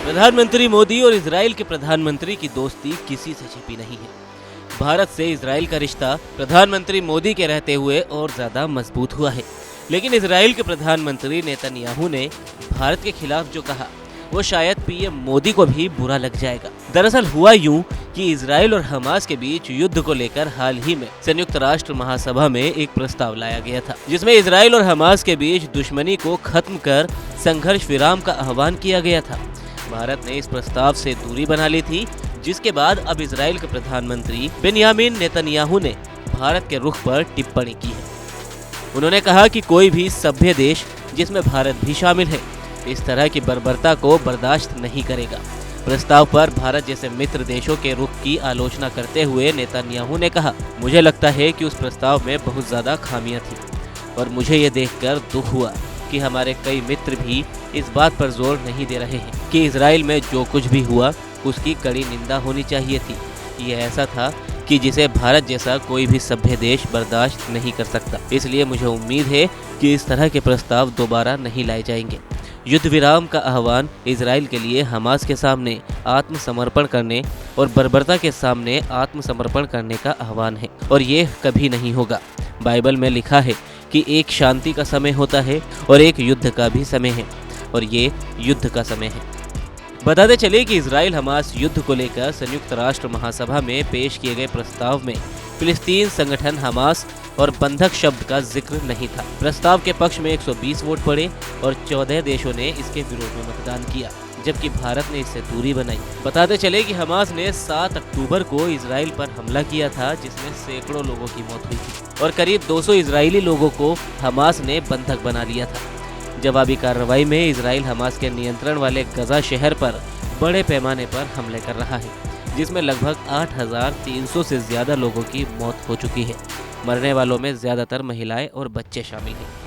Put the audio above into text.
प्रधानमंत्री मोदी और इजराइल के प्रधानमंत्री की दोस्ती किसी से छिपी नहीं है। भारत से इजराइल का रिश्ता प्रधानमंत्री मोदी के रहते हुए और ज्यादा मजबूत हुआ है। लेकिन इजराइल के प्रधानमंत्री नेतन्याहू ने भारत के खिलाफ जो कहा वो शायद पीएम मोदी को भी बुरा लग जाएगा। दरअसल हुआ यूं कि इजराइल और हमास के बीच युद्ध को लेकर हाल ही में संयुक्त राष्ट्र महासभा में एक प्रस्ताव लाया गया था, जिसमें इजराइल और हमास के बीच दुश्मनी को खत्म कर संघर्ष विराम का आह्वान किया गया था। भारत ने इस प्रस्ताव से दूरी बना ली थी, जिसके बाद अब इजराइल के प्रधानमंत्री बेंयामिन नेतन्याहू ने भारत के रुख पर टिप्पणी की है। उन्होंने कहा कि कोई भी सभ्य देश, जिसमें भारत भी शामिल है, इस तरह की बर्बरता को बर्दाश्त नहीं करेगा। प्रस्ताव पर भारत जैसे मित्र देशों के रुख की आलोचना करते हुए नेतन्याहू ने कहा, मुझे लगता है कि उस प्रस्ताव में बहुत ज्यादा खामियां थी और मुझे ये देखकर दुख हुआ कि हमारे कई मित्र भी इस बात पर जोर नहीं दे रहे हैं कि इजराइल में जो कुछ भी हुआ उसकी कड़ी निंदा होनी चाहिए थी। ये ऐसा था कि जिसे भारत जैसा कोई भी सभ्य देश बर्दाश्त नहीं कर सकता। इसलिए मुझे उम्मीद है कि इस तरह के प्रस्ताव दोबारा नहीं लाए जाएंगे। युद्ध विराम का आह्वान इजराइल के लिए हमास के सामने आत्मसमर्पण करने और बर्बरता के सामने आत्मसमर्पण करने का आह्वान है और ये कभी नहीं होगा। बाइबल में लिखा है कि एक शांति का समय होता है और एक युद्ध का भी समय है, और ये युद्ध का समय है। बताते चले कि इजराइल हमास युद्ध को लेकर संयुक्त राष्ट्र महासभा में पेश किए गए प्रस्ताव में फिलिस्तीन संगठन हमास और बंधक शब्द का जिक्र नहीं था। प्रस्ताव के पक्ष में 120 वोट पड़े और 14 देशों ने इसके विरोध में मतदान किया, जबकि भारत ने इससे दूरी बनाई। बताते चले कि हमास ने 7 अक्टूबर को इजराइल पर हमला किया था, जिसमें सैकड़ों लोगों की मौत हुई थी और करीब 200 इजरायली लोगों को हमास ने बंधक बना लिया था। जवाबी कार्रवाई में इजराइल हमास के नियंत्रण वाले गजा शहर पर बड़े पैमाने पर हमले कर रहा है, जिसमें लगभग 8,300 से ज्यादा लोगों की मौत हो चुकी है। मरने वालों में ज्यादातर महिलाएं और बच्चे शामिल हैं।